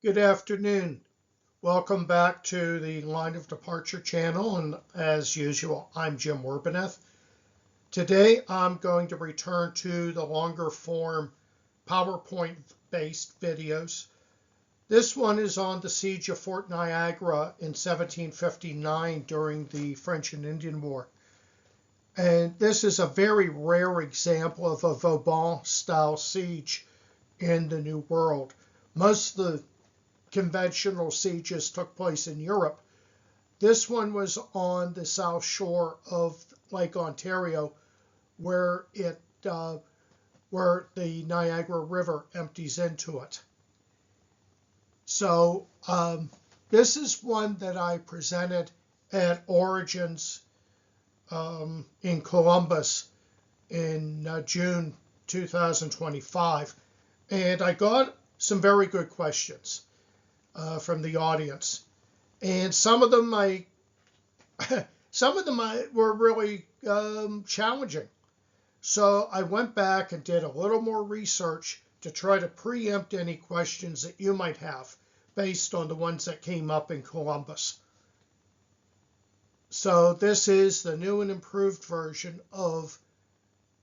Good afternoon. Welcome back to the Line of Departure channel, and as usual, I'm Jim Werbineth. Today, I'm going to return to the longer form PowerPoint-based videos. This one is on the siege of Fort Niagara in 1759 during the French and Indian War. And this is a very rare example of a Vauban-style siege in the New World. Most of the conventional sieges took place in Europe. This one was on the south shore of Lake Ontario, where the Niagara River empties into it. So this is one that I presented at Origins in Columbus in June 2025, and I got some very good questions from the audience, and some of them were really challenging. So I went back and did a little more research to try to preempt any questions that you might have based on the ones that came up in Columbus. So this is the new and improved version of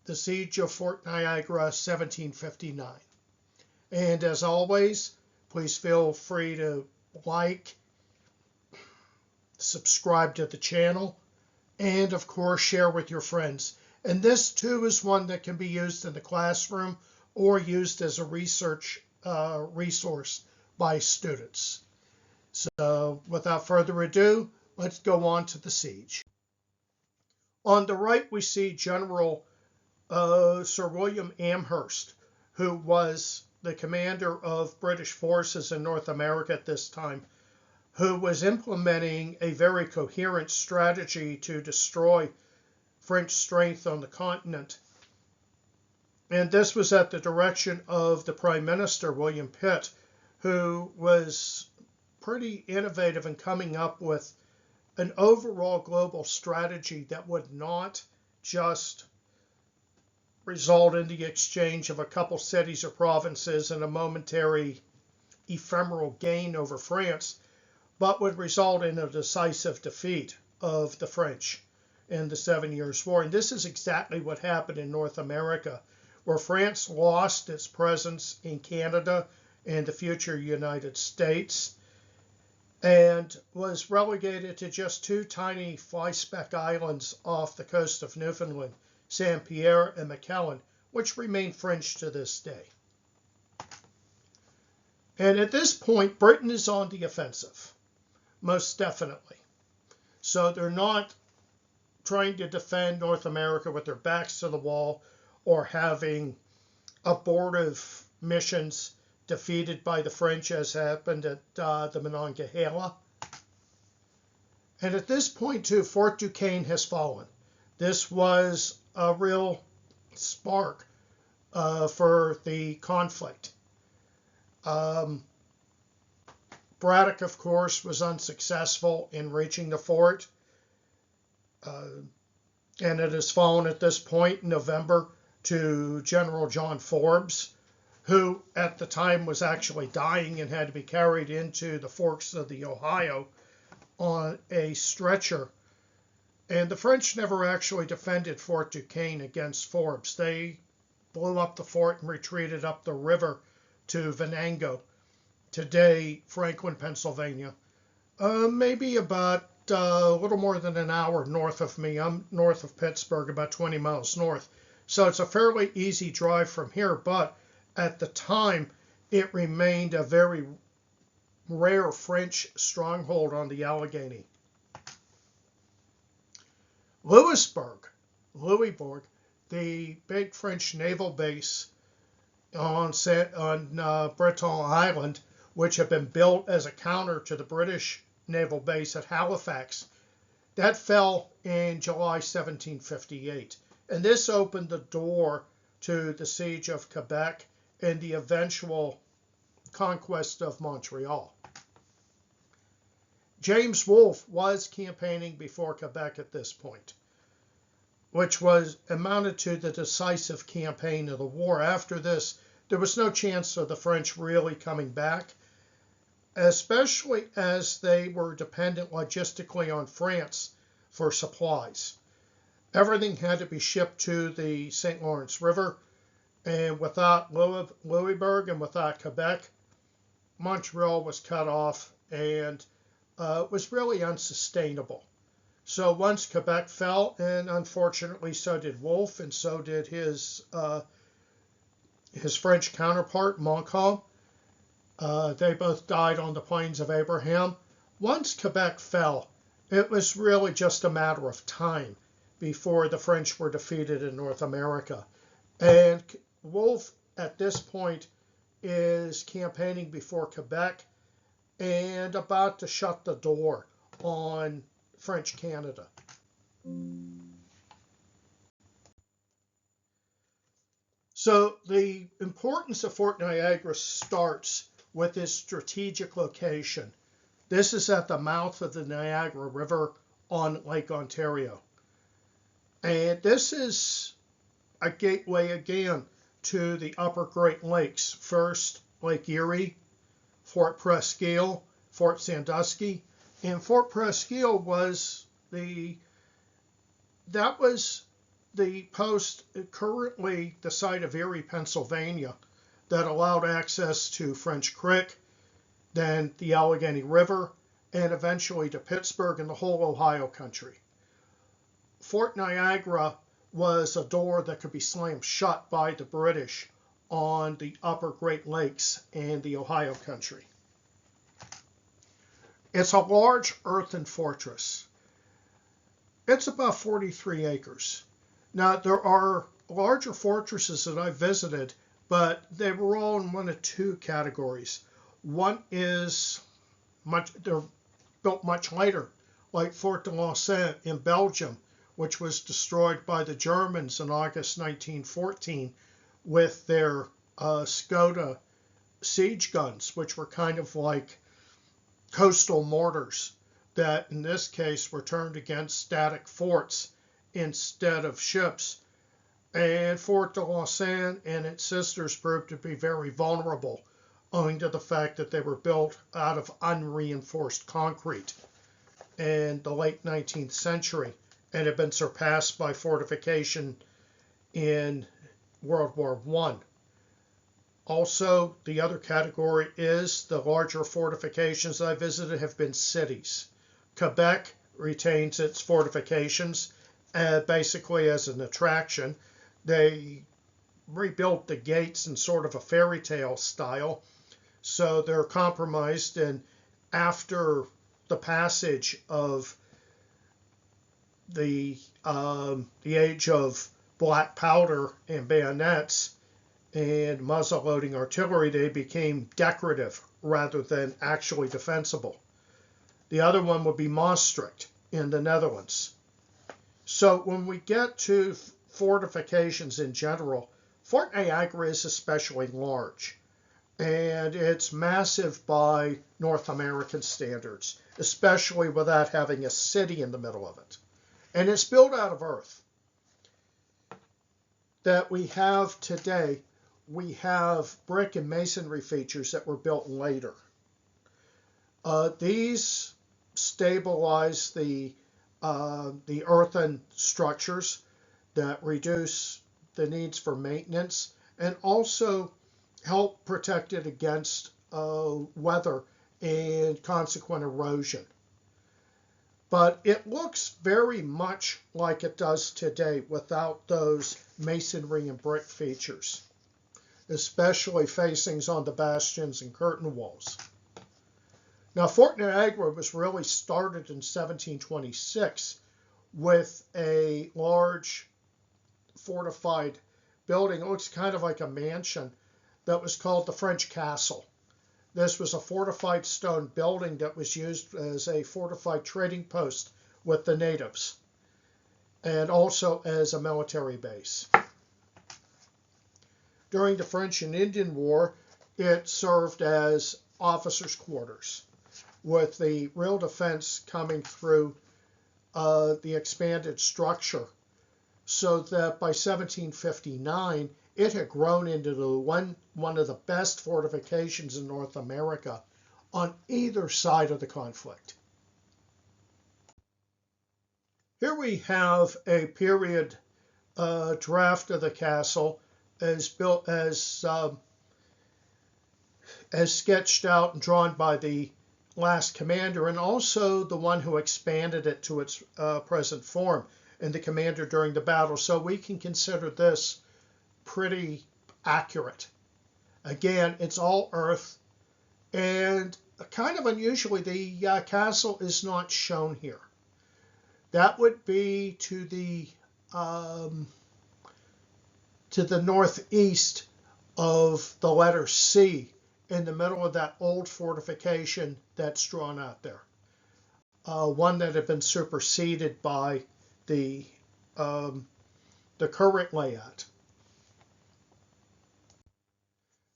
the Siege of Fort Niagara, 1759. And as always, please feel free to like, subscribe to the channel, and of course share with your friends. And this too is one that can be used in the classroom or used as a research resource by students. So without further ado, let's go on to the siege. On the right, we see General Sir William Amherst, who was the commander of British forces in North America at this time, who was implementing a very coherent strategy to destroy French strength on the continent. And this was at the direction of the Prime Minister, William Pitt, who was pretty innovative in coming up with an overall global strategy that would not just result in the exchange of a couple cities or provinces and a momentary ephemeral gain over France, but would result in a decisive defeat of the French in the 7 Years' War. And this is exactly what happened in North America, where France lost its presence in Canada and the future United States, and was relegated to just two tiny fly-speck islands off the coast of Newfoundland, St. Pierre and Miquelon, which remain French to this day. And at this point, Britain is on the offensive, most definitely. So they're not trying to defend North America with their backs to the wall or having abortive missions defeated by the French, as happened at the Monongahela. And at this point, too, Fort Duquesne has fallen. This was a real spark for the conflict. Braddock, of course, was unsuccessful in reaching the fort, and it has fallen at this point in November to General John Forbes, who at the time was actually dying and had to be carried into the forks of the Ohio on a stretcher. And the French never actually defended Fort Duquesne against Forbes. They blew up the fort and retreated up the river to Venango, today Franklin, Pennsylvania. Maybe about a little more than an hour north of me. I'm north of Pittsburgh, about 20 miles north. So it's a fairly easy drive from here, but at the time it remained a very rare French stronghold on the Allegheny. Louisbourg, the big French naval base on Breton Island, which had been built as a counter to the British naval base at Halifax, that fell in July 1758. And this opened the door to the siege of Quebec and the eventual conquest of Montreal. James Wolfe was campaigning before Quebec at this point, which was amounted to the decisive campaign of the war. After this, there was no chance of the French really coming back. especially as they were dependent logistically on France for supplies. Everything had to be shipped to the St. Lawrence River, and without Louisbourg and without Quebec, Montreal was cut off and was really unsustainable. So once Quebec fell, and unfortunately so did Wolfe, and so did his French counterpart, Montcalm. They both died on the Plains of Abraham. Once Quebec fell, it was really just a matter of time before the French were defeated in North America. And Wolfe, at this point, is campaigning before Quebec and about to shut the door on French Canada. So the importance of Fort Niagara starts with its strategic location. This is at the mouth of the Niagara River on Lake Ontario. And this is a gateway again to the upper Great Lakes. First, Lake Erie, Fort Presqu'île, Fort Sandusky. And Fort Presqu'île was the post currently the site of Erie, Pennsylvania, that allowed access to French Creek, then the Allegheny River, and eventually to Pittsburgh and the whole Ohio country. Fort Niagara was a door that could be slammed shut by the British on the upper Great Lakes and the Ohio country. It's a large earthen fortress. It's about 43 acres. Now, there are larger fortresses that I visited, but they were all in one of two categories. One is they're built much later, like Fort de Lausanne in Belgium, which was destroyed by the Germans in August 1914 with their Skoda siege guns, which were kind of like coastal mortars that in this case were turned against static forts instead of ships. And Fort de Lausanne and its sisters proved to be very vulnerable, owing to the fact that they were built out of unreinforced concrete in the late 19th century and had been surpassed by fortification in World War I. Also, the other category is the larger fortifications I visited have been cities. Quebec retains its fortifications basically as an attraction. They rebuilt the gates in sort of a fairy tale style, so they're compromised, and after the passage of the age of black powder and bayonets and muzzle-loading artillery, they became decorative rather than actually defensible. The other one would be Maastricht in the Netherlands. So when we get to fortifications in general, Fort Niagara is especially large, and it's massive by North American standards, especially without having a city in the middle of it. And it's built out of earth. That we have today, we have brick and masonry features that were built later. These stabilize the earthen structures that reduce the needs for maintenance and also help protect it against weather and consequent erosion. But it looks very much like it does today without those masonry and brick features, especially facings on the bastions and curtain walls. Now, Fort Niagara was really started in 1726 with a large fortified building. It looks kind of like a mansion that was called the French Castle. This was a fortified stone building that was used as a fortified trading post with the natives and also as a military base. During the French and Indian War, it served as officers' quarters, with the real defense coming through the expanded structure, so that by 1759, it had grown into one of the best fortifications in North America, on either side of the conflict. Here we have a period draft of the castle as built as sketched out and drawn by the last commander, and also the one who expanded it to its present form, and the commander during the battle. So we can consider this pretty accurate. Again, it's all earth, and kind of unusually, the castle is not shown here. That would be to the northeast of the letter C, in the middle of that old fortification that's drawn out there. One that had been superseded by the current layout.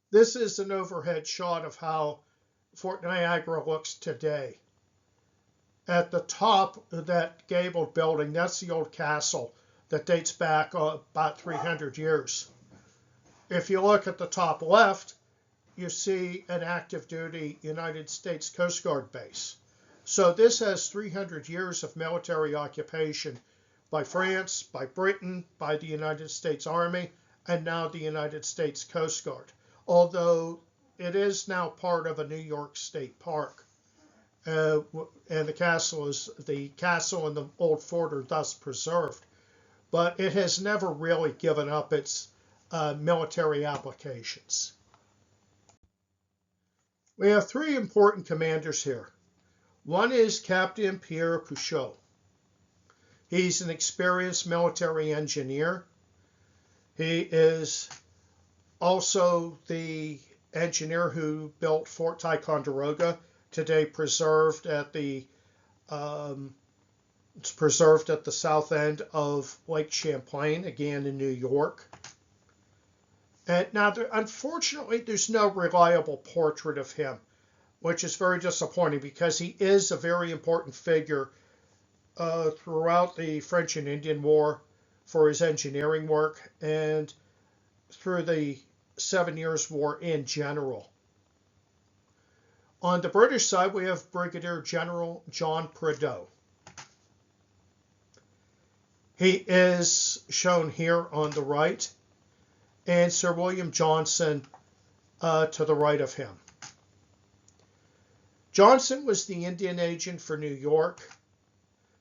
This is an overhead shot of how Fort Niagara looks today. At the top of that gabled building, that's the old castle that dates back about 300 years. If you look at the top left, you see an active duty United States Coast Guard base. So this has 300 years of military occupation by France, by Britain, by the United States Army, and now the United States Coast Guard. Although it is now part of a New York State park. And the castle and the old fort are thus preserved. But it has never really given up its military applications. We have three important commanders here. One is Captain Pierre Pouchot. He's an experienced military engineer. He is also the engineer who built Fort Ticonderoga, today preserved at the south end of Lake Champlain, again in New York. And now, unfortunately, there's no reliable portrait of him, which is very disappointing because he is a very important figure throughout the French and Indian War for his engineering work and through the 7 Years' War in general. On the British side, we have Brigadier General John Prideaux. He is shown here on the right, and Sir William Johnson to the right of him. Johnson was the Indian agent for New York.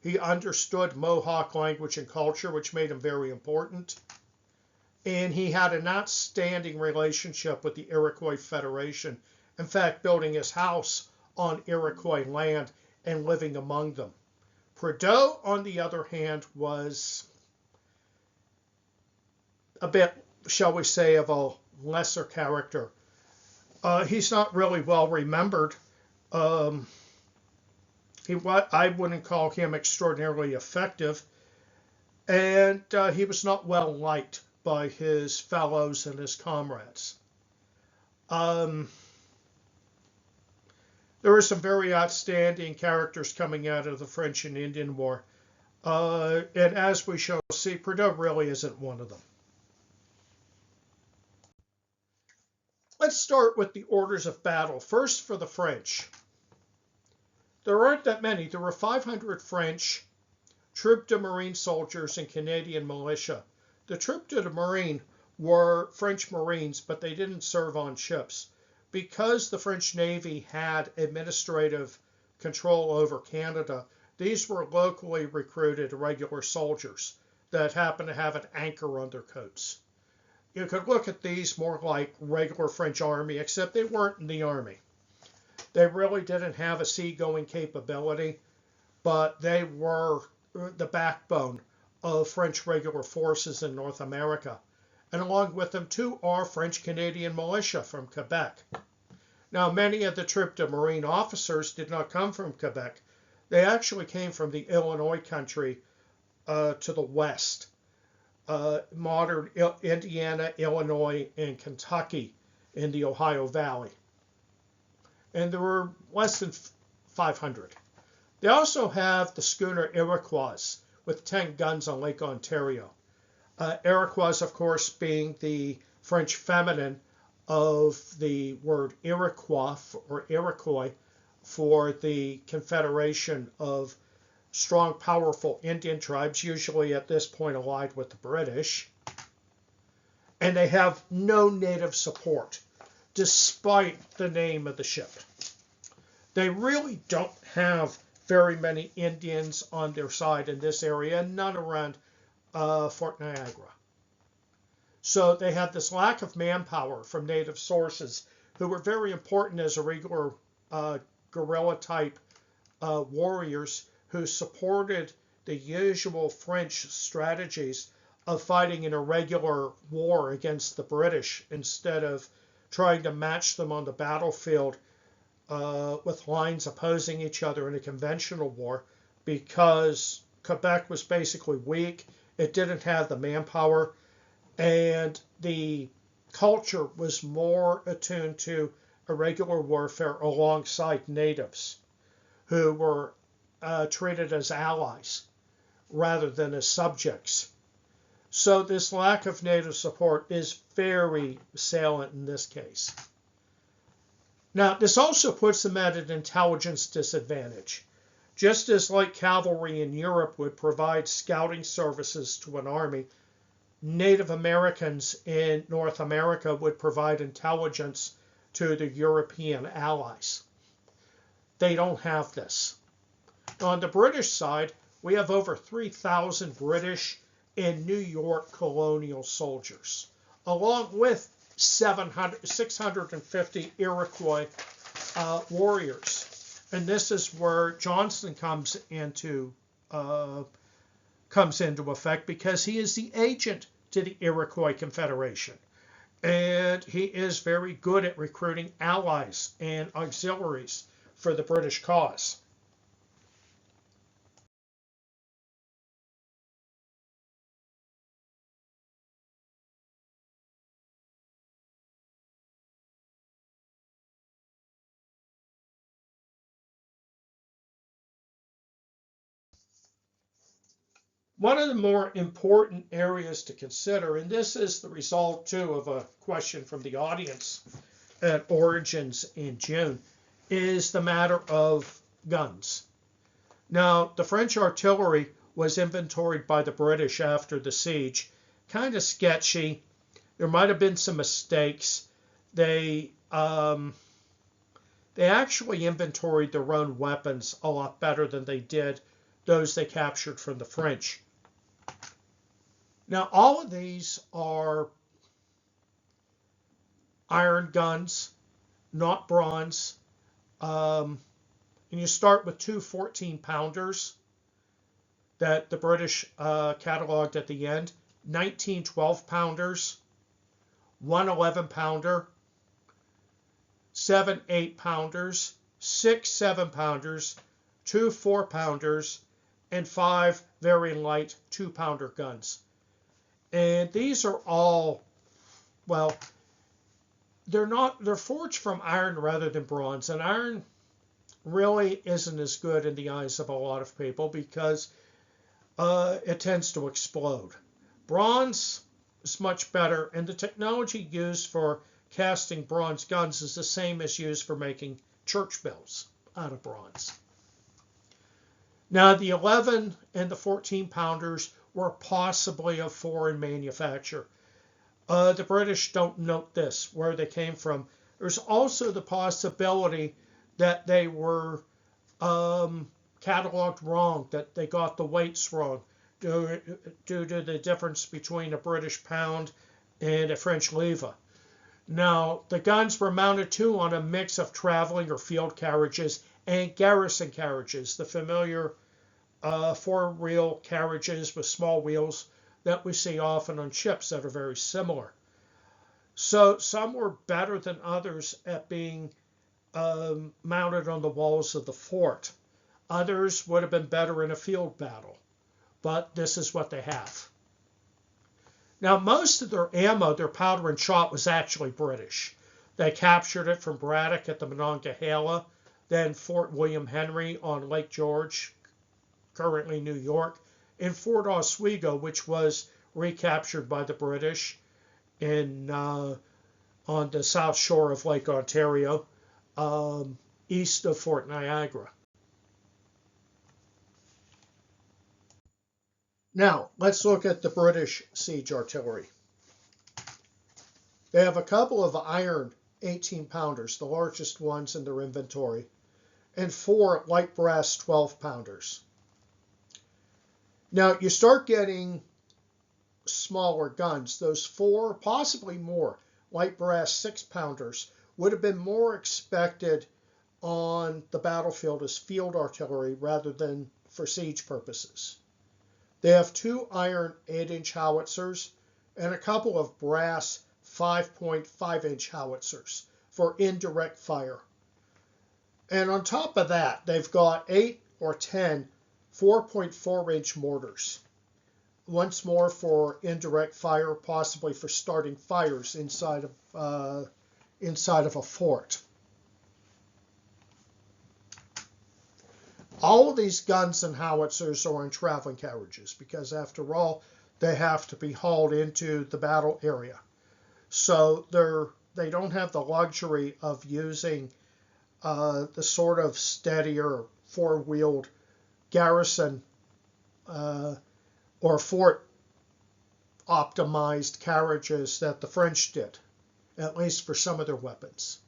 He understood Mohawk language and culture, which made him very important. And he had an outstanding relationship with the Iroquois Federation, in fact, building his house on Iroquois land and living among them. Prideaux, on the other hand, was a bit, shall we say, of a lesser character. He's not really well remembered. I wouldn't call him extraordinarily effective, and he was not well liked by his fellows and his comrades. There were some very outstanding characters coming out of the French and Indian War, and as we shall see, Prideaux really isn't one of them. Let's start with the orders of battle. First, for the French. There aren't that many. There were 500 French troupes de marine soldiers and Canadian militia. The troupes de marine were French Marines, but they didn't serve on ships. Because the French Navy had administrative control over Canada, these were locally recruited regular soldiers that happened to have an anchor on their coats. You could look at these more like regular French army, except they weren't in the army. They really didn't have a seagoing capability, but they were the backbone of French regular forces in North America. And along with them, too, are French-Canadian militia from Quebec. Now, many of the troupes de marine officers did not come from Quebec. They actually came from the Illinois country to the west, modern Indiana, Illinois, and Kentucky in the Ohio Valley. And there were less than 500. They also have the schooner Iroquois with 10 guns on Lake Ontario. Iroquois, of course, being the French feminine of the word Iroquois or Iroquois, for the confederation of strong, powerful Indian tribes, usually at this point allied with the British. And they have no native support, despite the name of the ship. They really don't have very many Indians on their side in this area, and none around Fort Niagara. So they had this lack of manpower from native sources who were very important as irregular guerrilla type warriors who supported the usual French strategies of fighting an irregular war against the British instead of trying to match them on the battlefield with lines opposing each other in a conventional war, because Quebec was basically weak. It didn't have the manpower, and the culture was more attuned to irregular warfare alongside natives who were treated as allies rather than as subjects. So this lack of native support is very salient in this case. Now, this also puts them at an intelligence disadvantage. Just as light cavalry in Europe would provide scouting services to an army, Native Americans in North America would provide intelligence to the European allies. They don't have this. On the British side, we have over 3,000 British and New York colonial soldiers, along with 650 Iroquois warriors. And this is where Johnson comes into effect, because he is the agent to the Iroquois Confederation. And he is very good at recruiting allies and auxiliaries for the British cause. One of the more important areas to consider, and this is the result too of a question from the audience at Origins in June, is the matter of guns. Now, the French artillery was inventoried by the British after the siege. Kind of sketchy. There might have been some mistakes. They actually inventoried their own weapons a lot better than they did those they captured from the French. Now, all of these are iron guns, not bronze. And you start with two 14-pounders that the British cataloged at the end, 19 12-pounders, one 11-pounder, 7 8-pounders, 6 7-pounders, 2 4-pounders, and 5 very light 2-pounder guns. And these are all, well, they're forged from iron rather than bronze. And iron really isn't as good in the eyes of a lot of people because it tends to explode. Bronze is much better, and the technology used for casting bronze guns is the same as used for making church bells out of bronze. Now, the 11 and the 14-pounders were possibly of foreign manufacture. The British don't note this, where they came from. There's also the possibility that they were cataloged wrong, that they got the weights wrong due to the difference between a British pound and a French livre. Now, the guns were mounted too on a mix of traveling or field carriages and garrison carriages, the familiar four-wheel carriages with small wheels that we see often on ships that are very similar. So some were better than others at being mounted on the walls of the fort. Others would have been better in a field battle, but this is what they have. Now, most of their ammo, their powder and shot, was actually British. They captured it from Braddock at the Monongahela, then Fort William Henry on Lake George, currently New York, and Fort Oswego, which was recaptured by the British on the south shore of Lake Ontario east of Fort Niagara. Now, let's look at the British siege artillery. They have a couple of iron 18-pounders, the largest ones in their inventory, and 4 light brass 12-pounders. Now, you start getting smaller guns. Those 4, possibly more, light brass 6-pounders would have been more expected on the battlefield as field artillery rather than for siege purposes. They have 2 iron 8-inch howitzers and a couple of brass 5.5-inch howitzers for indirect fire. And on top of that, they've got 8 or 10 4.4-inch mortars. Once more for indirect fire, possibly for starting fires inside of a fort. All of these guns and howitzers are in traveling carriages because, after all, they have to be hauled into the battle area. So they don't have the luxury of using the sort of steadier four-wheeled garrison or fort optimized carriages that the French did, at least for some of their weapons.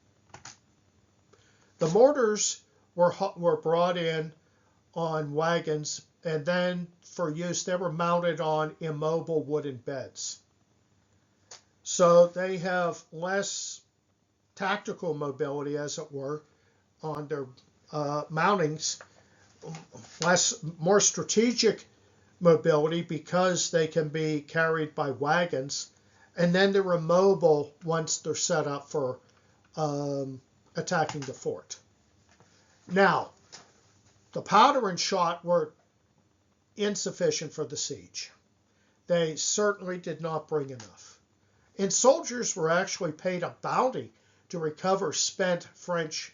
The mortars were brought in on wagons, and then for use they were mounted on immobile wooden beds. So they have less tactical mobility, as it were, on their mountings, more strategic mobility because they can be carried by wagons, and then they're immobile once they're set up for attacking the fort. Now, the powder and shot were insufficient for the siege. They certainly did not bring enough. And soldiers were actually paid a bounty to recover spent French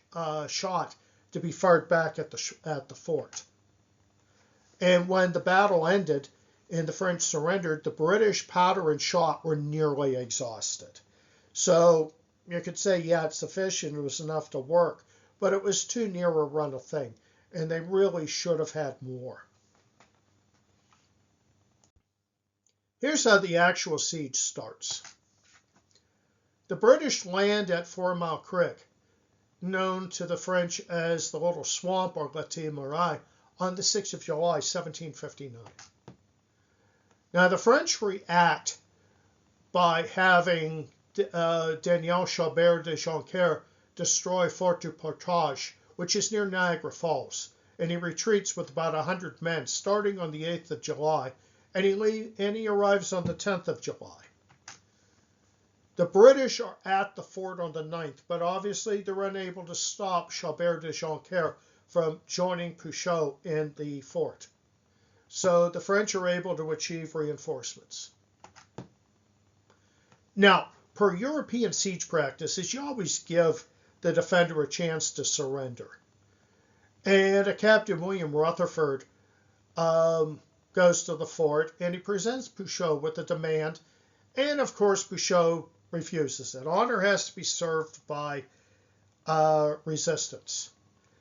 shot to be fired back at the fort. And when the battle ended and the French surrendered, the British powder and shot were nearly exhausted. So you could say, yeah, it's sufficient, it was enough to work, but it was too near a run of thing, and they really should have had more. Here's how the actual siege starts. The British land at 4 Mile Creek, known to the French as the Little Swamp or La Marais, on the 6th of July, 1759. Now, the French react by having Daniel Chabert de Joncaire destroy Fort du Portage, which is near Niagara Falls, and he retreats with about 100 men starting on the 8th of July, and he arrives on the 10th of July. The British are at the fort on the 9th, but obviously they're unable to stop Chabert de Joncaire from joining Pouchot in the fort. So the French are able to achieve reinforcements. Now, per European siege practices, you always give the defender a chance to surrender. And a Captain William Rutherford goes to the fort, and he presents Pouchot with a demand, and of course Pouchot refuses it. Honor has to be served by resistance.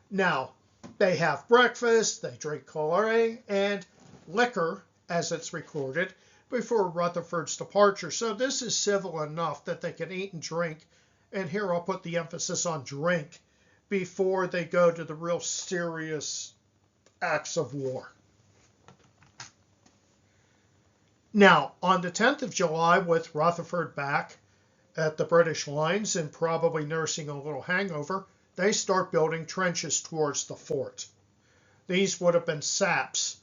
Now, they have breakfast, they drink claret and liquor, as it's recorded, before Rutherford's departure. So this is civil enough that they can eat and drink, and here I'll put the emphasis on drink, before they go to the real serious acts of war. Now, on the 10th of July, with Rutherford back at the British lines and probably nursing a little hangover, they start building trenches towards the fort. These would have been saps,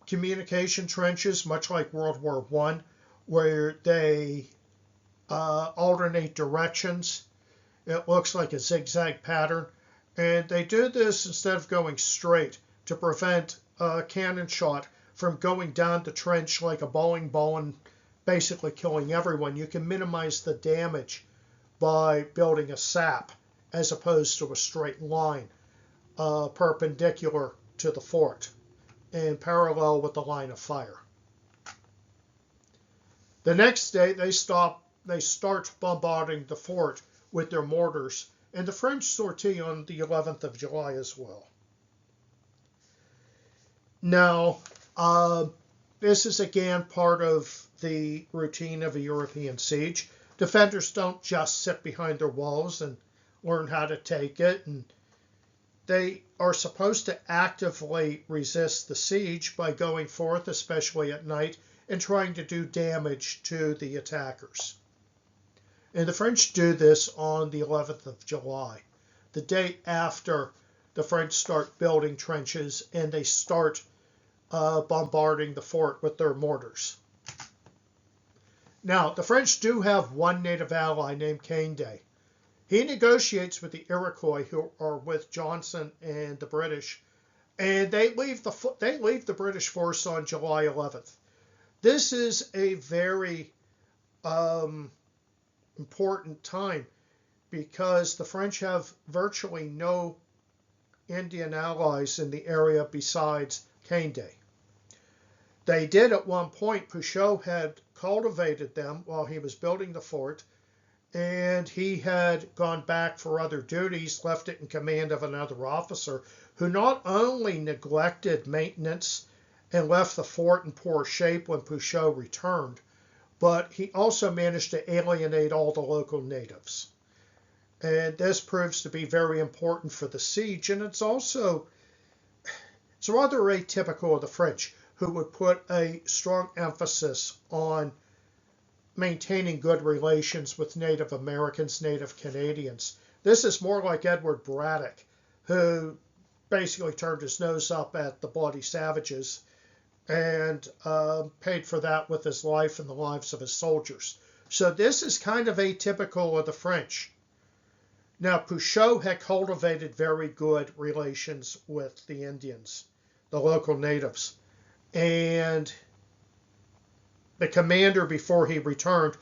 communication trenches, much like World War I, where they alternate directions. It looks like a zigzag pattern, and they do this instead of going straight to prevent cannon shot from going down the trench like a bowling ball and basically killing everyone. You can minimize the damage by building a sap as opposed to a straight line perpendicular to the fort and parallel with the line of fire. The next day they start bombarding the fort with their mortars, and the French sortie on the 11th of July as well. Now, this is again part of the routine of a European siege. Defenders don't just sit behind their walls and learn how to take it, and they are supposed to actively resist the siege by going forth, especially at night, and trying to do damage to the attackers. And the French do this on the 11th of July, the day after the French start building trenches and they start bombarding the fort with their mortars. Now, the French do have one native ally named Canday. He negotiates with the Iroquois, who are with Johnson and the British, and they leave the British force on July 11th. This is a very important time because the French have virtually no Indian allies in the area besides Canday. They did at one point. Pouchot had cultivated them while he was building the fort, and he had gone back for other duties, left it in command of another officer who not only neglected maintenance and left the fort in poor shape when Pouchot returned, but he also managed to alienate all the local natives. And this proves to be very important for the siege, and it's rather atypical of the French, who would put a strong emphasis on maintaining good relations with Native Americans, Native Canadians. This is more like Edward Braddock, who basically turned his nose up at the bloody savages and paid for that with his life and the lives of his soldiers. So this is kind of atypical of the French. Now, Pouchot had cultivated very good relations with the Indians, the local natives, and the commander, before he returned,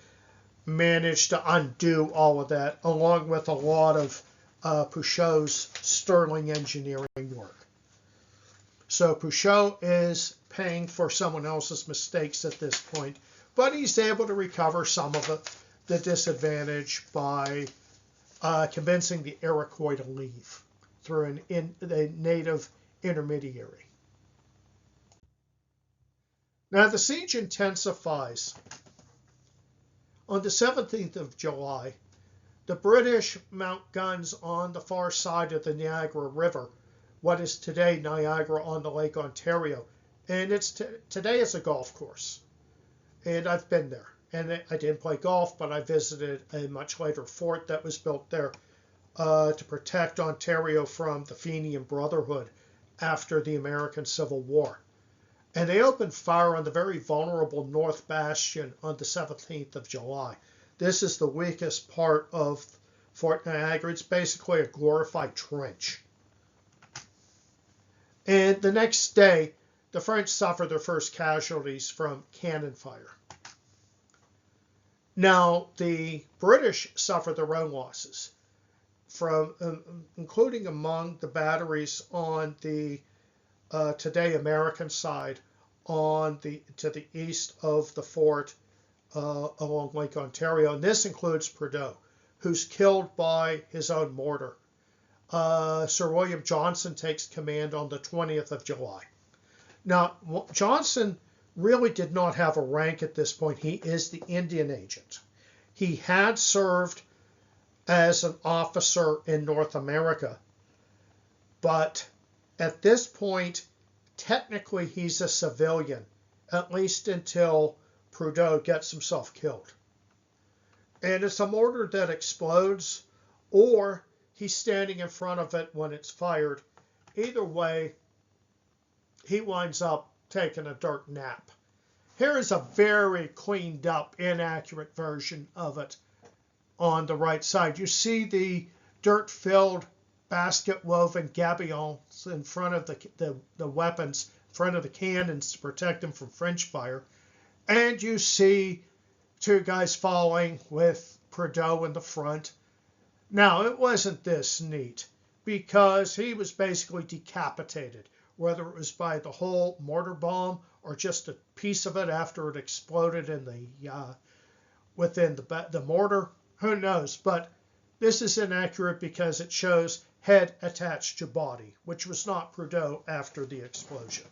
managed to undo all of that, along with a lot of Pouchot's sterling engineering work. So Pouchot is paying for someone else's mistakes at this point, but he's able to recover some of the disadvantage by convincing the Iroquois to leave through a native intermediary. Now the siege intensifies. On the 17th of July, the British mount guns on the far side of the Niagara River, what is today Niagara on the Lake Ontario, and today it's a golf course. And I've been there. And I didn't play golf, but I visited a much later fort that was built there to protect Ontario from the Fenian Brotherhood after the American Civil War. And they opened fire on the very vulnerable North Bastion on the 17th of July. This is the weakest part of Fort Niagara. It's basically a glorified trench. And the next day, the French suffered their first casualties from cannon fire. Now, the British suffered their own losses, including among the batteries on the today American side to the east of the fort along Lake Ontario. And this includes Prideaux, who's killed by his own mortar. Sir William Johnson takes command on the 20th of July. Now, Johnson really did not have a rank at this point. He is the Indian agent. He had served as an officer in North America, but at this point, technically he's a civilian, at least until Prideaux gets himself killed. And it's a mortar that explodes, or he's standing in front of it when it's fired. Either way, he winds up taking a dirt nap. Here is a very cleaned up, inaccurate version of it on the right side. You see the dirt-filled basket-woven gabions in front of the weapons, in front of the cannons to protect them from French fire. And you see two guys following with Prideaux in the front. Now, it wasn't this neat because he was basically decapitated, whether it was by the whole mortar bomb or just a piece of it after it exploded in within the mortar. Who knows? But This is inaccurate because it shows head attached to body, which was not Prideaux after the explosion.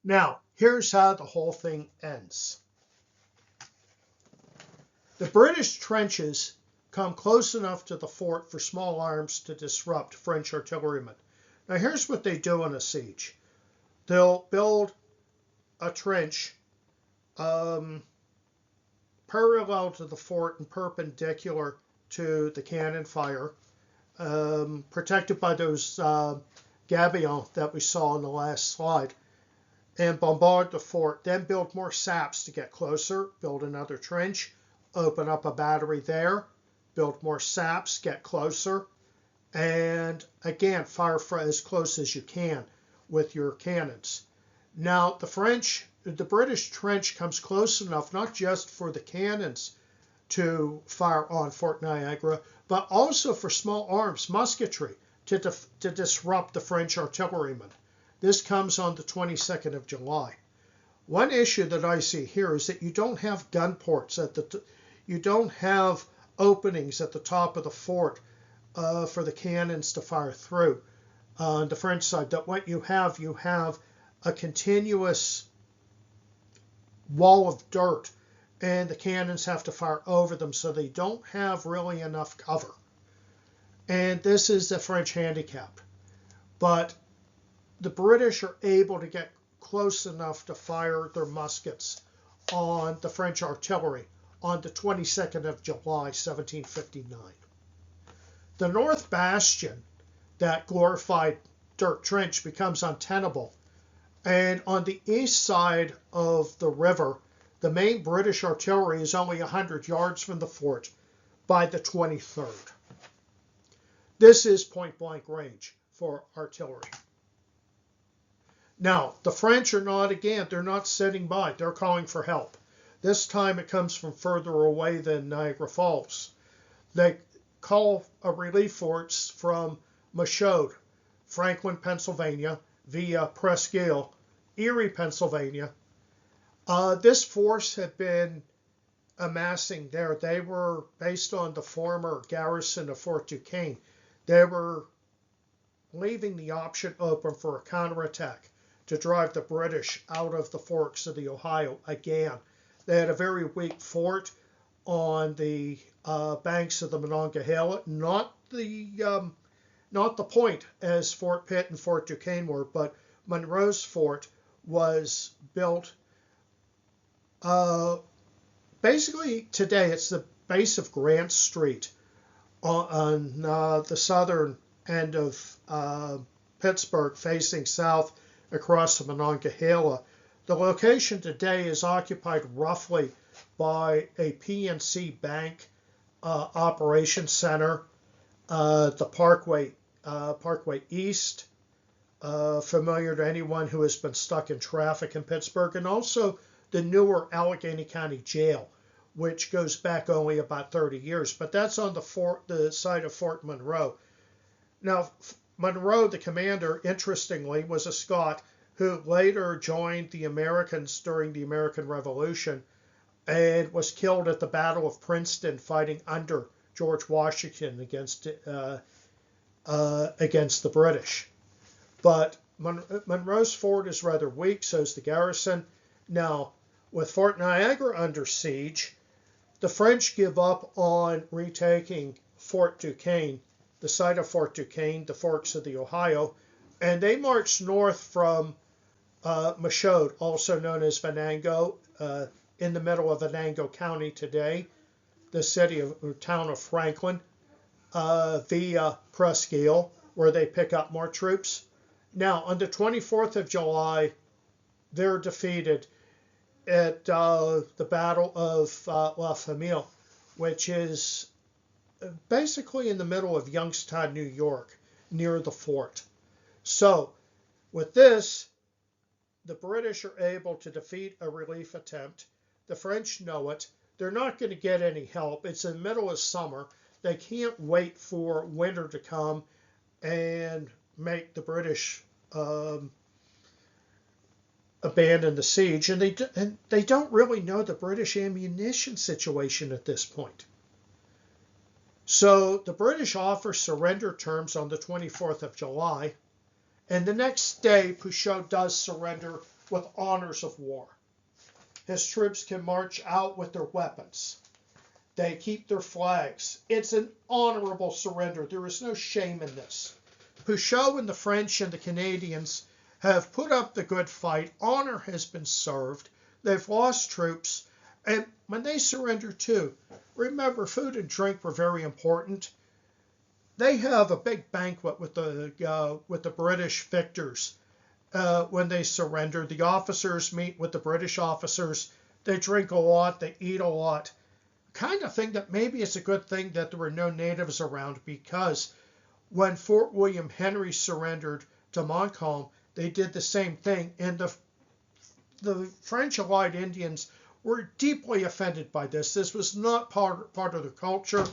Now, here's how the whole thing ends. The British trenches come close enough to the fort for small arms to disrupt French artillerymen. Now, here's what they do in a siege. They'll build a trench parallel to the fort and perpendicular to the cannon fire, protected by those gabions that we saw in the last slide, and bombard the fort. Then build more saps to get closer, build another trench, open up a battery there, build more saps, get closer, and again, fire as close as you can with your cannons. Now, the British trench comes close enough, not just for the cannons to fire on Fort Niagara, but also for small arms, musketry, to disrupt the French artillerymen. This comes on the 22nd of July. One issue that I see here is that you don't have gun ports you don't have openings at the top of the fort for the cannons to fire through on the French side. That what you have a continuous wall of dirt, and the cannons have to fire over them, so they don't have really enough cover. And this is the French handicap. But the British are able to get close enough to fire their muskets on the French artillery on the 22nd of July, 1759. The North Bastion, that glorified dirt trench, becomes untenable. And on the east side of the river, the main British artillery is only 100 yards from the fort by the 23rd. This is point-blank range for artillery. Now, the French are not, again, they're not sitting by. They're calling for help. This time it comes from further away than Niagara Falls. They call relief force from Michaud, Franklin, Pennsylvania, via Presqu'Isle, Erie, Pennsylvania. This force had been amassing there. They were based on the former garrison of Fort Duquesne. They were leaving the option open for a counterattack to drive the British out of the forks of the Ohio again. They had a very weak fort on the banks of the Monongahela, not the point as Fort Pitt and Fort Duquesne were, but Monroe's fort was built basically today. It's the base of Grant Street on the southern end of Pittsburgh, facing south across the Monongahela. The location today is occupied roughly by a PNC Bank operations center, the Parkway East, familiar to anyone who has been stuck in traffic in Pittsburgh, and also the newer Allegheny County Jail, which goes back only about 30 years. But that's on the site of Fort Monroe. Now, Monroe, the commander, interestingly, was a Scot who later joined the Americans during the American Revolution and was killed at the Battle of Princeton fighting under George Washington against the British. But Monroe's fort is rather weak, so is the garrison. Now, with Fort Niagara under siege, the French give up on retaking Fort Duquesne, the site of Fort Duquesne, the forks of the Ohio, and they march north from Michaud, also known as Venango, in the middle of Venango County today, the town of Franklin, via Presqu'Isle, where they pick up more troops. Now, on the 24th of July, they're defeated at the Battle of La Famille, which is basically in the middle of Youngstown, New York, near the fort. So, with this, the British are able to defeat a relief attempt. The French know it. They're not going to get any help. It's in the middle of summer. They can't wait for winter to come and make the British abandon the siege, and they don't really know the British ammunition situation at this point. So the British offer surrender terms on the 24th of July, and the next day Pouchot does surrender with honors of war. His troops can march out with their weapons. They keep their flags. It's an honorable surrender. There is no shame in this. Pouchot and the French and the Canadians have put up the good fight. Honor has been served. They've lost troops. And when they surrender too, remember, food and drink were very important. They have a big banquet with the British victors when they surrender. The officers meet with the British officers. They drink a lot. They eat a lot. Kind of thing that maybe it's a good thing that there were no natives around, because when Fort William Henry surrendered to Montcalm, they did the same thing, and the French allied Indians were deeply offended by this. This was not part of their culture.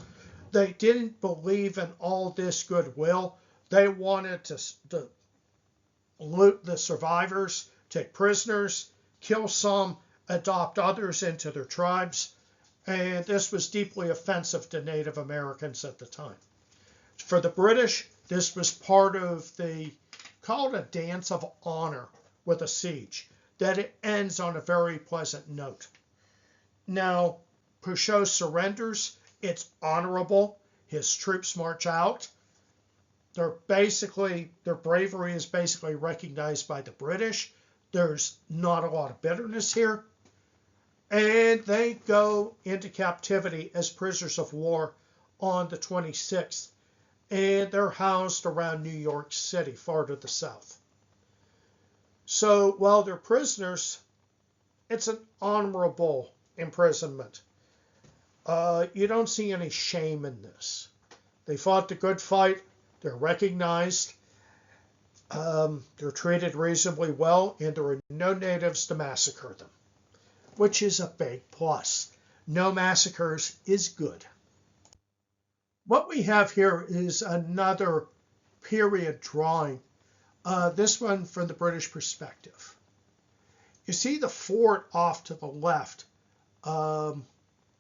They didn't believe in all this goodwill. They wanted to loot the survivors, take prisoners, kill some, adopt others into their tribes, and this was deeply offensive to Native Americans at the time. For the British, this was part of call it a dance of honor with a siege, that it ends on a very pleasant note. Now, Pouchot surrenders. It's honorable. His troops march out. Their bravery is basically recognized by the British. There's not a lot of bitterness here. And they go into captivity as prisoners of war on the 26th. And they're housed around New York City, far to the south. So while they're prisoners, it's an honorable imprisonment. You don't see any shame in this. They fought the good fight. They're recognized. They're treated reasonably well, and there are no natives to massacre them, which is a big plus. No massacres is good. What we have here is another period drawing, this one from the British perspective. You see the fort off to the left on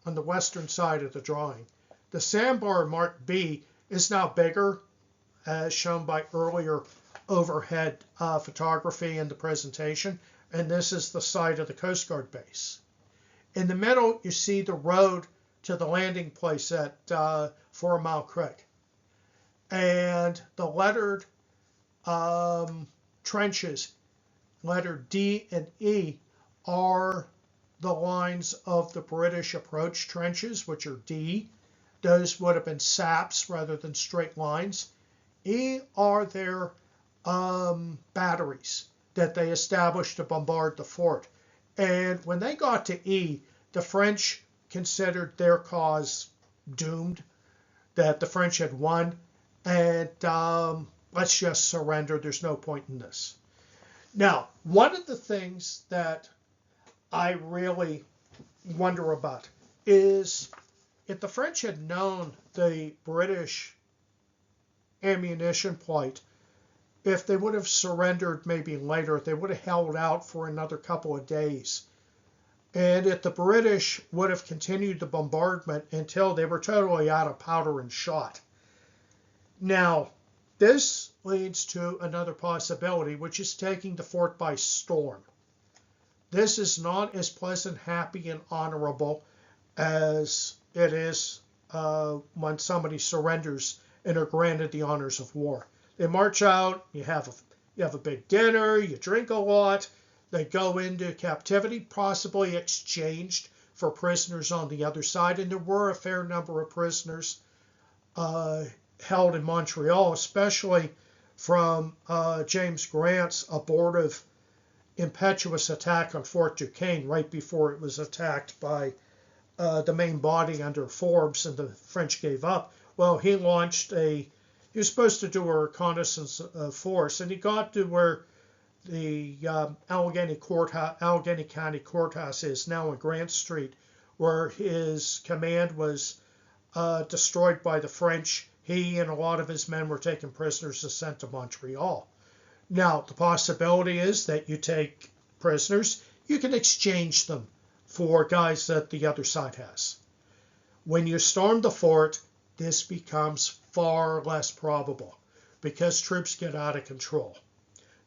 the western side of the drawing. The sandbar marked B is now bigger, as shown by earlier overhead photography in the presentation, and this is the site of the Coast Guard base. In the middle, you see the road to the landing place at 4 Mile Creek. And the lettered trenches, letter D and E, are the lines of the British approach trenches, which are D. Those would have been saps rather than straight lines. E are their batteries that they established to bombard the fort. And when they got to E, the French considered their cause doomed, that the French had won, and let's just surrender. There's no point in this. Now, one of the things that I really wonder about is if the French had known the British ammunition plight, if they would have surrendered maybe later, they would have held out for another couple of days. And if the British would have continued the bombardment until they were totally out of powder and shot. Now, this leads to another possibility, which is taking the fort by storm. This is not as pleasant, happy, and honorable as it is when somebody surrenders and are granted the honors of war. They march out, you have a big dinner, you drink a lot, they go into captivity, possibly exchanged for prisoners on the other side, and there were a fair number of prisoners held in Montreal, especially from James Grant's abortive, impetuous attack on Fort Duquesne right before it was attacked by the main body under Forbes, and the French gave up. Well, he was supposed to do a reconnaissance force, and he got to where the Allegheny County Courthouse is now on Grant Street, where his command was destroyed by the French. He and a lot of his men were taken prisoners and sent to Montreal. Now, the possibility is that you take prisoners, you can exchange them for guys that the other side has. When you storm the fort, this becomes far less probable because troops get out of control.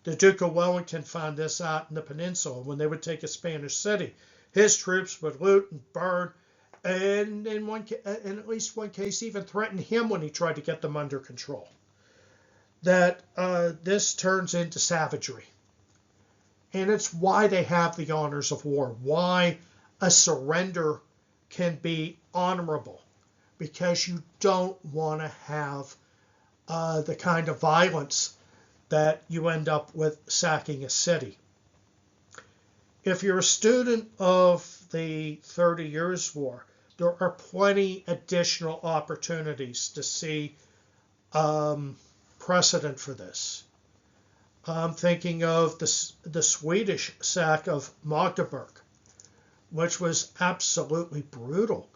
The Duke of Wellington found this out in the peninsula. When they would take a Spanish city, his troops would loot and burn, and in at least one case even threatened him when he tried to get them under control. That this turns into savagery. And it's why they have the honors of war, why a surrender can be honorable, because you don't want to have the kind of violence that you end up with sacking a city. If you're a student of the 30 Years' War, there are plenty additional opportunities to see precedent for this. I'm thinking of the Swedish sack of Magdeburg, which was absolutely brutal.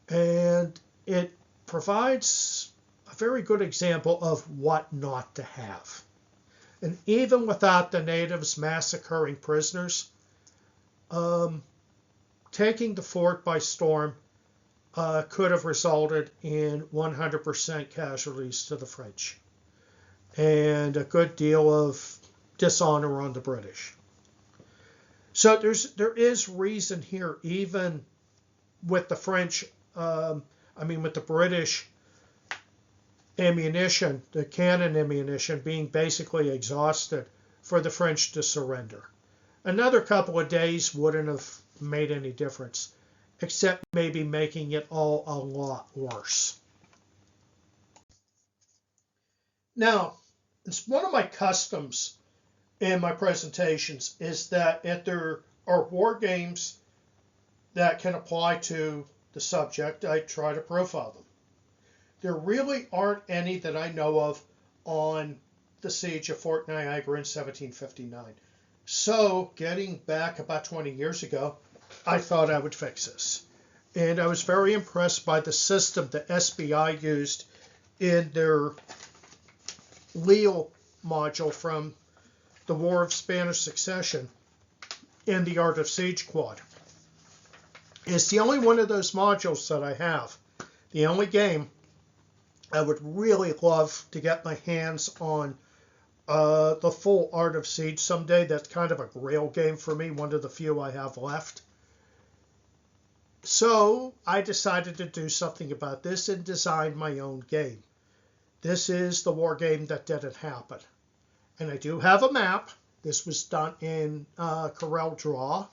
And it provides a very good example of what not to have. And even without the natives massacring prisoners, taking the fort by storm could have resulted in 100% casualties to the French and a good deal of dishonor on the British. So there is reason here, even with the French, with the British ammunition, the cannon ammunition being basically exhausted, for the French to surrender. Another couple of days wouldn't have made any difference, except maybe making it all a lot worse. Now, it's one of my customs in my presentations is that if there are war games that can apply to the subject, I try to profile them. There really aren't any that I know of on the siege of Fort Niagara in 1759. So, getting back about 20 years ago, I thought I would fix this. And I was very impressed by the system the SBI used in their Lille module from the War of Spanish Succession in the Art of Siege Quad. It's the only one of those modules that I have. The only game I would really love to get my hands on the full Art of Siege someday. That's kind of a grail game for me, one of the few I have left. So I decided to do something about this and design my own game. This is the war game that didn't happen. And I do have a map. This was done in Corel Draw.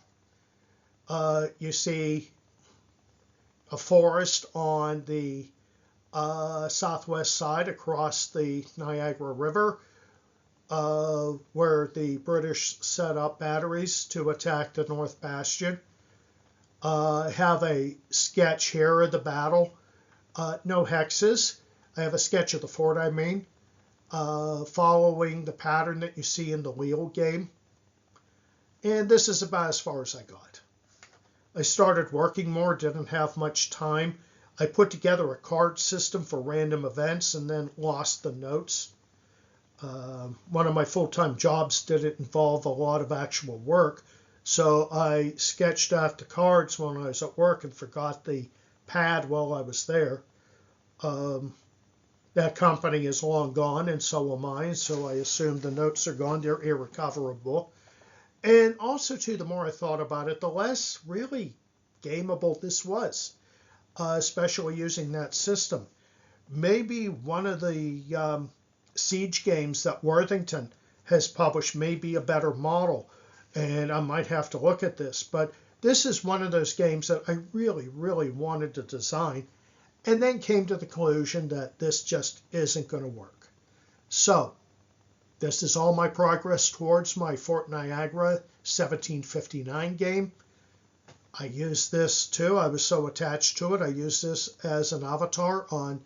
You see a forest on the southwest side across the Niagara River, where the British set up batteries to attack the North Bastion. I have a sketch here of the battle. No hexes. I have a sketch of the fort, following the pattern that you see in the Lille game. And this is about as far as I got. I started working more, didn't have much time. I put together a card system for random events and then lost the notes. One of my full-time jobs didn't involve a lot of actual work, so I sketched out the cards when I was at work and forgot the pad while I was there. That company is long gone, and so am I, so I assume the notes are gone. They're irrecoverable. And also, too, the more I thought about it, the less really gameable this was, especially using that system. Maybe one of the siege games that Worthington has published may be a better model, and I might have to look at this. But this is one of those games that I really, really wanted to design, and then came to the conclusion that this just isn't going to work. So, this is all my progress towards my Fort Niagara 1759 game. I used this too. I was so attached to it. I used this as an avatar on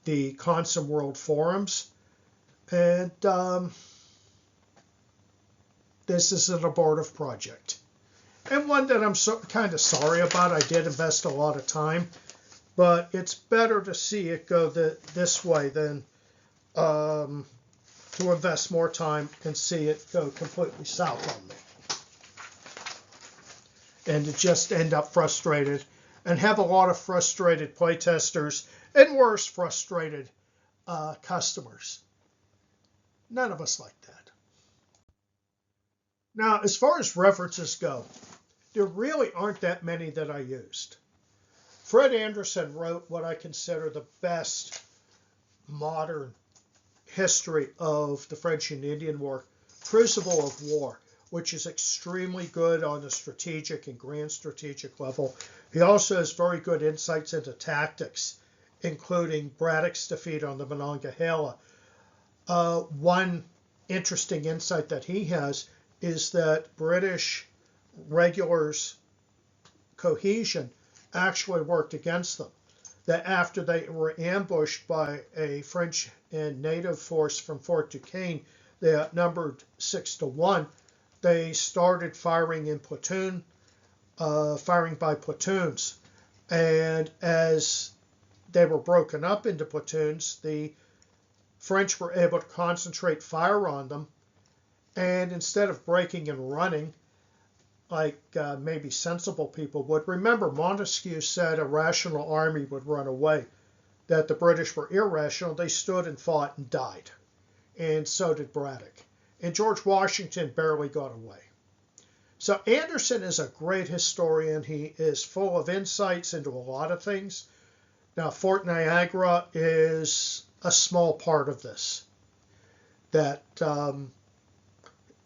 the Consom World forums. And this is an abortive project. And one that I'm kind of sorry about. I did invest a lot of time. But it's better to see it go this way than to invest more time and see it go completely south on me. and to just end up frustrated and have a lot of frustrated playtesters and worse, frustrated customers. None of us like that. Now, as far as references go, there really aren't that many that I used. Fred Anderson wrote what I consider the best modern history of the French and Indian War, Crucible of War, which is extremely good on the strategic and grand strategic level. He also has very good insights into tactics, including Braddock's defeat on the Monongahela. One interesting insight that he has is that British regulars' cohesion actually worked against them. That after they were ambushed by a French and native force from Fort Duquesne, they outnumbered 6-1. They started firing in platoon, firing by platoons. And as they were broken up into platoons, the French were able to concentrate fire on them. And instead of breaking and running, like maybe sensible people would, remember Montesquieu said a rational army would run away, that the British were irrational. They stood and fought and died. And so did Braddock. And George Washington barely got away. So Anderson is a great historian. He is full of insights into a lot of things. Now, Fort Niagara is a small part of this. That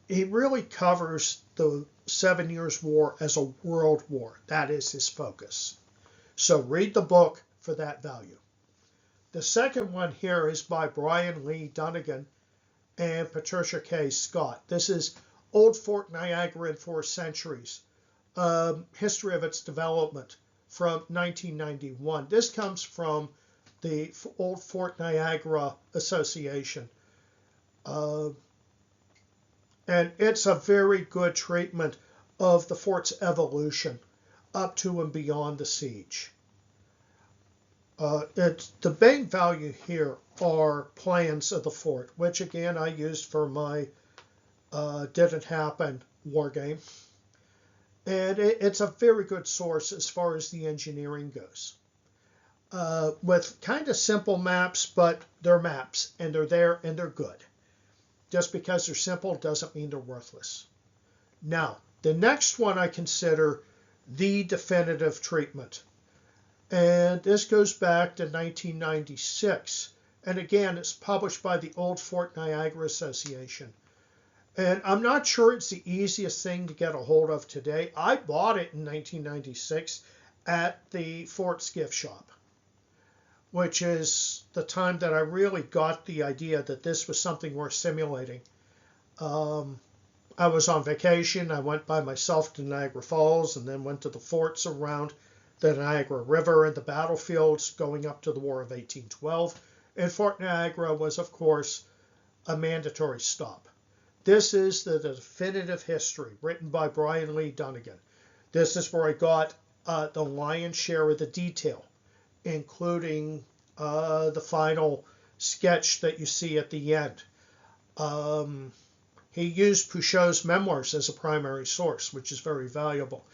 he really covers the 7 Years' War as a world war. That is his focus. So read the book for that value. The second one here is by Brian Lee Dunnigan and Patricia K. Scott. This is Old Fort Niagara in 4 Centuries, history of its development from 1991. This comes from the Old Fort Niagara Association. And it's a very good treatment of the fort's evolution up to and beyond the siege. The main value here are plans of the fort, which again I used for my Didn't Happen war game. And it's a very good source as far as the engineering goes. With kind of simple maps, but they're maps, and they're there and they're good. Just because they're simple doesn't mean they're worthless. Now, the next one I consider the definitive treatment. And this goes back to 1996. And again, it's published by the Old Fort Niagara Association. And I'm not sure it's the easiest thing to get a hold of today. I bought it in 1996 at the Fort's gift shop, which is the time that I really got the idea that this was something worth simulating. I was on vacation. I went by myself to Niagara Falls and then went to the forts around the Niagara River and the battlefields going up to the War of 1812. And Fort Niagara was, of course, a mandatory stop. This is the definitive history written by Brian Lee Dunnigan. This is where I got the lion's share of the detail, including the final sketch that you see at the end. He used Pouchot's memoirs as a primary source, which is very valuable.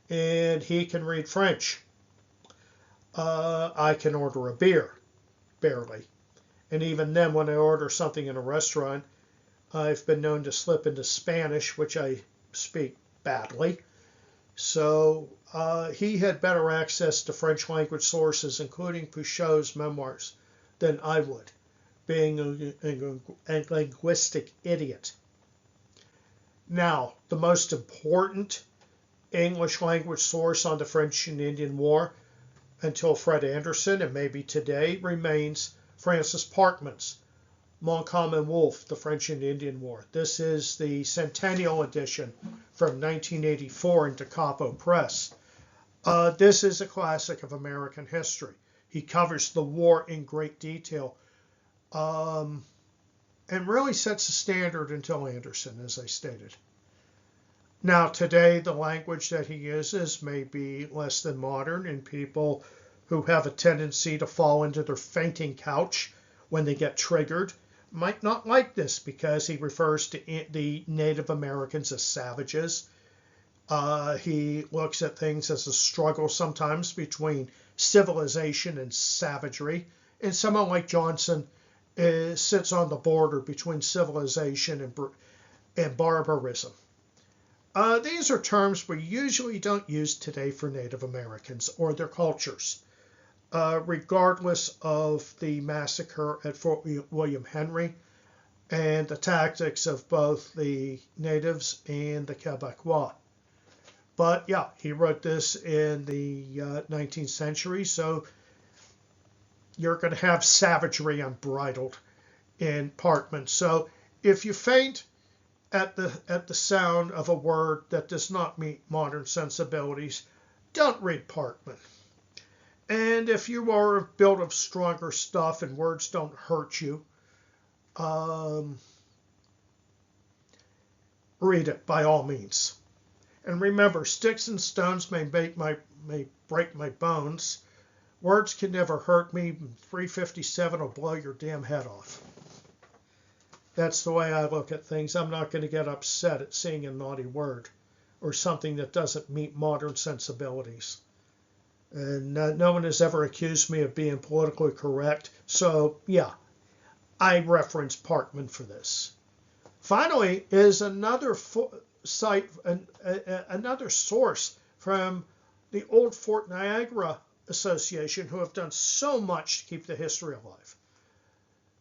And he can read French. I can order a beer, barely. And even then, when I order something in a restaurant, I've been known to slip into Spanish, which I speak badly. So he had better access to French language sources, including Pouchot's memoirs, than I would, being a linguistic idiot. Now, the most important English language source on the French and Indian War, until Fred Anderson, and maybe today, remains Francis Parkman's Montcalm and Wolfe, the French and Indian War. This is the centennial edition from 1984 in Da Capo Press. This is a classic of American history. He covers the war in great detail and really sets the standard until Anderson, as I stated. Now, today, the language that he uses may be less than modern, and people who have a tendency to fall into their fainting couch when they get triggered might not like this because he refers to the Native Americans as savages. He looks at things as a struggle sometimes between civilization and savagery. And someone like Johnson sits on the border between civilization and barbarism. These are terms we usually don't use today for Native Americans or their cultures, regardless of the massacre at Fort William Henry and the tactics of both the natives and the Quebecois. But yeah, he wrote this in the 19th century, so you're going to have savagery unbridled in Parkman. So if you faint at the sound of a word that does not meet modern sensibilities, don't read Parkman. And if you are built of stronger stuff and words don't hurt you, read it by all means. And remember, sticks and stones may break my bones. Words can never hurt me. 357 will blow your damn head off. That's the way I look at things. I'm not going to get upset at seeing a naughty word or something that doesn't meet modern sensibilities. And no one has ever accused me of being politically correct. So, yeah, I reference Parkman for this. Finally, is another site, another source from the old Fort Niagara Association, who have done so much to keep the history alive.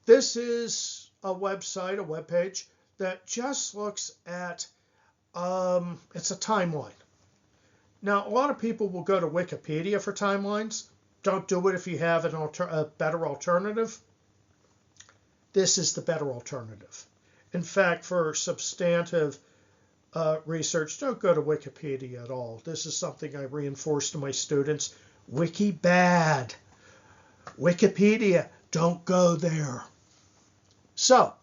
This is a website, a webpage that just looks at, it's a timeline. Now, a lot of people will go to Wikipedia for timelines. Don't do it if you have a better alternative. This is the better alternative. In fact, for substantive research, don't go to Wikipedia at all. This is something I reinforce to my students. Wiki bad. Wikipedia, don't go there. So,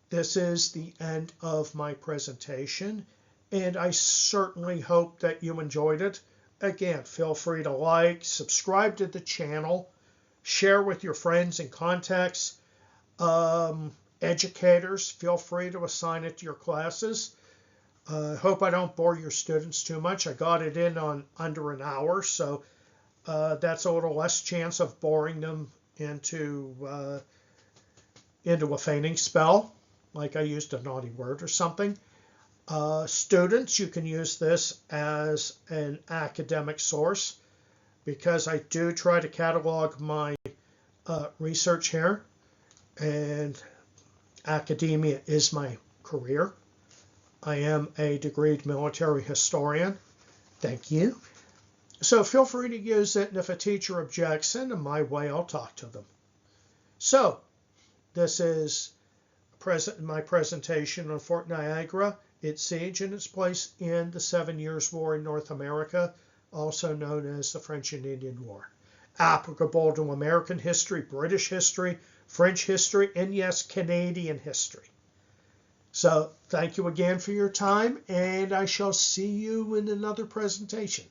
this is the end of my presentation, and I certainly hope that you enjoyed it. Again, feel free to like, subscribe to the channel, share with your friends and contacts. Educators, feel free to assign it to your classes. Hope I don't bore your students too much. I got it in on under an hour, so that's a little less chance of boring them into a fainting spell, like I used a naughty word or something. Students, you can use this as an academic source, because I do try to catalog my research here, and academia is my career. I am a degreed military historian. Thank you. So feel free to use it, and if a teacher objects, send them my way. I'll talk to them. So this is my presentation on Fort Niagara, its siege, and its place in the 7 Years' War in North America, also known as the French and Indian War. Applicable to American history, British history, French history, and yes, Canadian history. So thank you again for your time, and I shall see you in another presentation.